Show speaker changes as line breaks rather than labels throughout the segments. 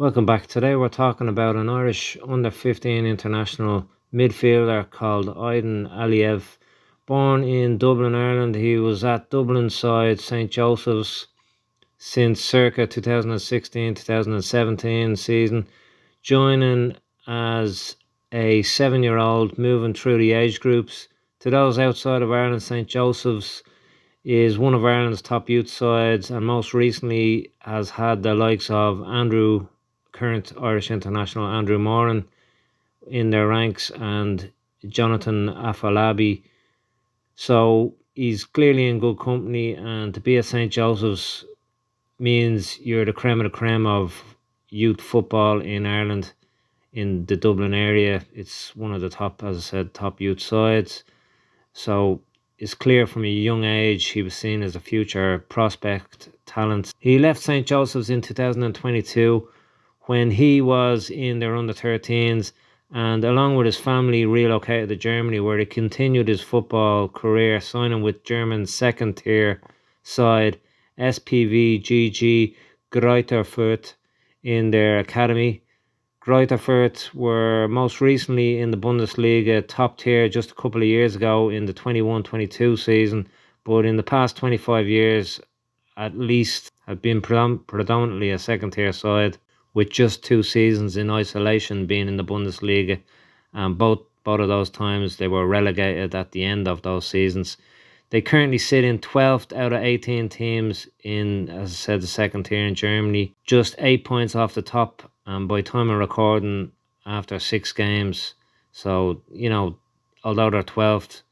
Welcome back. Today we're talking about an Irish under-15 international midfielder called Aydin Aliyev. Born in Dublin, Ireland, he was at Dublin side St Joseph's since circa 2016-2017 season, joining as a 7-year-old, moving through the age groups. To those outside of Ireland, St Joseph's is one of Ireland's top youth sides, and most recently has had the likes of current Irish international Andrew Moran in their ranks, and Jonathan Afolabi. So he's clearly in good company, and to be at St Joseph's means you're the creme of the creme of youth football in Ireland, in the Dublin area. It's one of the top, as I said, top youth sides. So it's clear from a young age he was seen as a future prospect talent. He left St Joseph's in 2022 when he was in their under-13s, and along with his family relocated to Germany, where he continued his football career, signing with German's second-tier side SpVgg Greuther Furth in their academy. Greuther Furth were most recently in the Bundesliga top tier just a couple of years ago in the 21-22 season, but in the past 25 years at least have been predominantly a second-tier side, with just 2 seasons in isolation being in the Bundesliga, and both of those times they were relegated at the end of those seasons. They currently sit in 12th out of 18 teams in, as I said, the second tier in Germany, just 8 points off the top, and by time of recording, after 6 games. So, although they're 12th,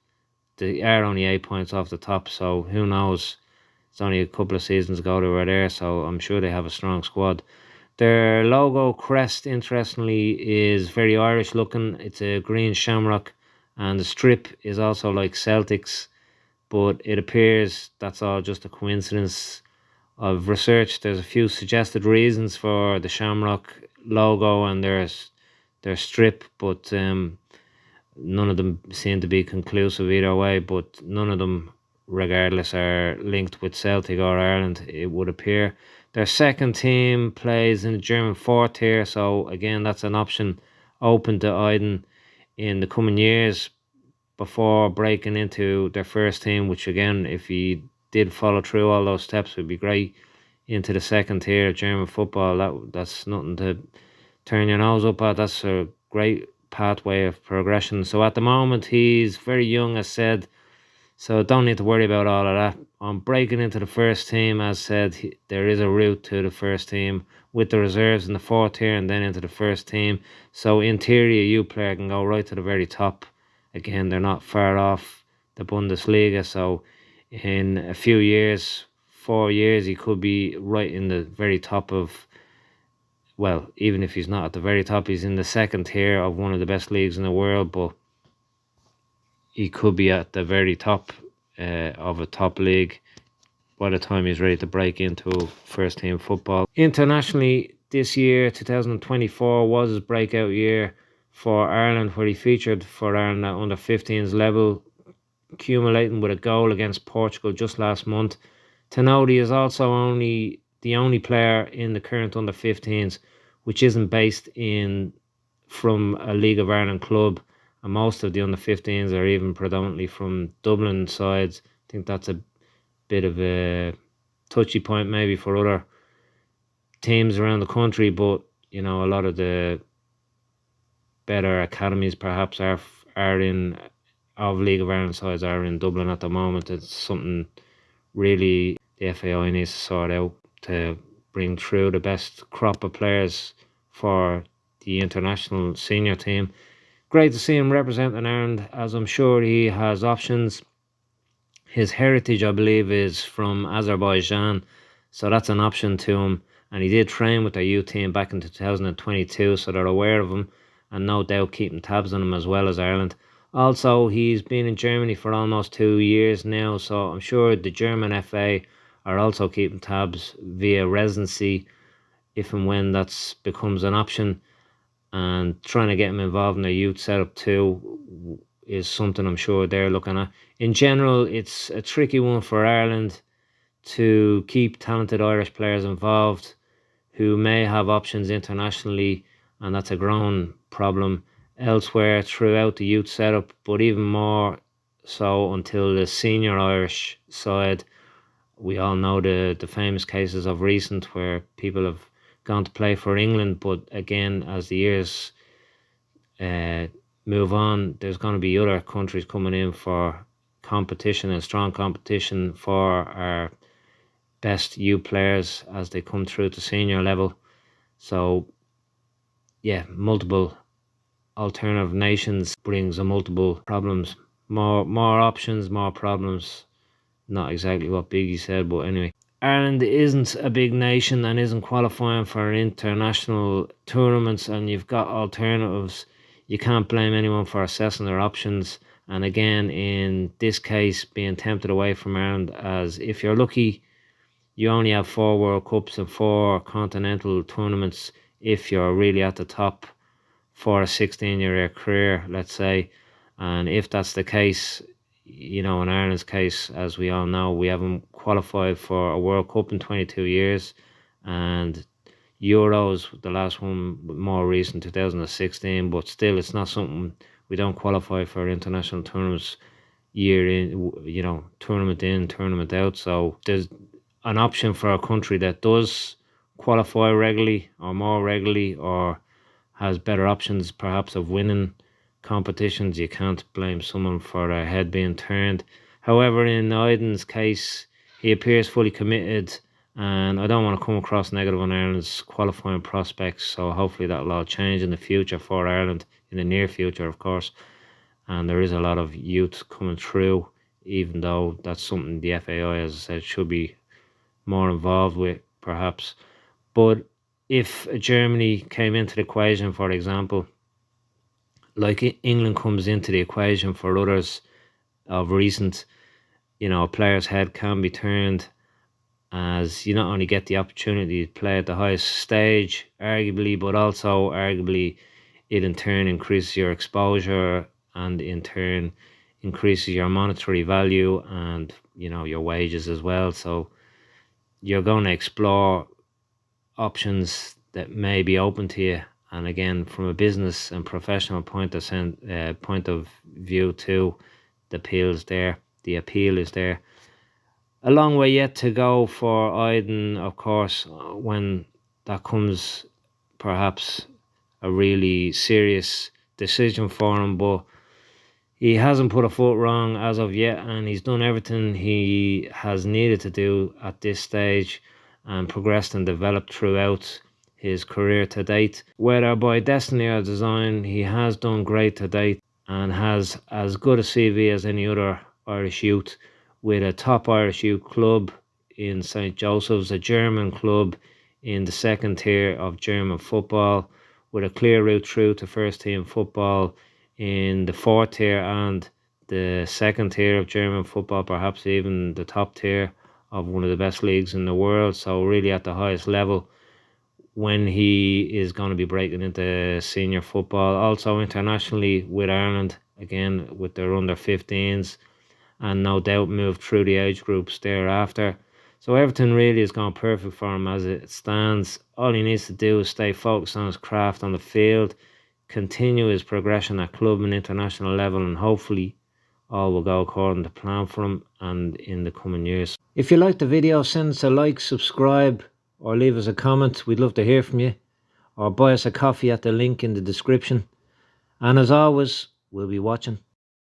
they are only 8 points off the top, so who knows? It's only a couple of seasons ago they were there, so I'm sure they have a strong squad. Their logo crest, interestingly, is very Irish looking. It's a green shamrock, and the strip is also like Celtic's, but it appears that's all just a coincidence. I've researched, there's a few suggested reasons for the shamrock logo and their strip, but none of them seem to be conclusive either way, but none of them, regardless, are linked with Celtic or Ireland, it would appear. Their second team plays in the German 4th tier, so again, that's an option open to Aydin in the coming years before breaking into their first team, which again, if he did follow through all those steps, would be great, into the second tier of German football. That's nothing to turn your nose up at. That's a great pathway of progression. So at the moment, he's very young, as said, so don't need to worry about all of that. On breaking into the first team, as said, there is a route to the first team with the reserves in the 4th tier and then into the first team. So in theory, a youth player can go right to the very top. Again, they're not far off the Bundesliga, so in a few years, 4 years, he could be right in the very top of, well, even if he's not at the very top, he's in the second tier of one of the best leagues in the world, but he could be at the very top of a top league by the time he's ready to break into first team football. Internationally, this year, 2024, was his breakout year for Ireland, where he featured for Ireland at under 15s level, accumulating with a goal against Portugal just last month. To note, he is also the only player in the current under 15s which isn't based from a League of Ireland club, and most of the under 15s are even predominantly from Dublin sides. I think that's a bit of a touchy point maybe for other teams around the country, but a lot of the better academies perhaps are in, of League of Ireland sides, are in Dublin at the moment. It's something really the FAI needs to sort out to bring through the best crop of players for the international senior team. Great to see him representing Ireland, as I'm sure he has options. His heritage, I believe, is from Azerbaijan, so that's an option to him. And he did train with their youth team back in 2022, so they're aware of him and no doubt keeping tabs on him, as well as Ireland. Also, he's been in Germany for almost 2 years now, so I'm sure the German FA are also keeping tabs via residency, if and when that becomes an option, and trying to get him involved in their youth setup too is something I'm sure they're looking at. In general, it's a tricky one for Ireland to keep talented Irish players involved who may have options internationally, and that's a growing problem elsewhere throughout the youth setup, but even more so until the senior Irish side. We all know the famous cases of recent where people have gone to play for England, but again, as the years move on, there's going to be other countries coming in for competition and strong competition for our best youth players as they come through to senior level. So yeah, multiple alternative nations brings a multiple problems, more options, more problems. Not exactly what Biggie said, but anyway. Ireland isn't a big nation and isn't qualifying for international tournaments, and you've got alternatives. You can't blame anyone for assessing their options. And again, in this case, being tempted away from Ireland, as if you're lucky, you only have 4 World Cups and 4 continental tournaments if you're really at the top for a 16-year career, let's say. And if that's the case, in Ireland's case, as we all know, we haven't qualified for a World Cup in 22 years, and Euros, the last one more recent, 2016, but still it's not something. We don't qualify for international tournaments year in, tournament in, tournament out. So there's an option for a country that does qualify regularly or more regularly, or has better options perhaps of winning competitions. You can't blame someone for their head being turned. However, in Aydin's case, he appears fully committed, and I don't want to come across negative on Ireland's qualifying prospects, so hopefully that'll all change in the future for Ireland, in the near future of course. And there is a lot of youth coming through, even though that's something the FAI, as I said, should be more involved with perhaps. But if Germany came into the equation, for example, like England comes into the equation for others of recent, a player's head can be turned, as you not only get the opportunity to play at the highest stage, arguably, but also arguably it in turn increases your exposure, and in turn increases your monetary value and, your wages as well. So you're going to explore options that may be open to you. And again, from a business and professional point of view too, the appeal is there. A long way yet to go for Aydin, of course, when that comes perhaps a really serious decision for him, but he hasn't put a foot wrong as of yet, and he's done everything he has needed to do at this stage and progressed and developed throughout his career to date. Whether by destiny or design, he has done great to date and has as good a CV as any other Irish youth, with a top Irish youth club in St. Joseph's, a German club in the second tier of German football, with a clear route through to first team football in the 4th tier and the 2nd tier of German football, perhaps even the top tier of one of the best leagues in the world. So really at the highest level when he is going to be breaking into senior football. Also internationally with Ireland, again with their under 15s, and no doubt move through the age groups thereafter. So everything really has gone perfect for him as it stands. All he needs to do is stay focused on his craft on the field, continue his progression at club and international level, and hopefully all will go according to plan for him and in the coming years. If you liked the video, send us a like, subscribe, or leave us a comment. We'd love to hear from you. Or buy us a coffee at the link in the description. And as always, we'll be watching.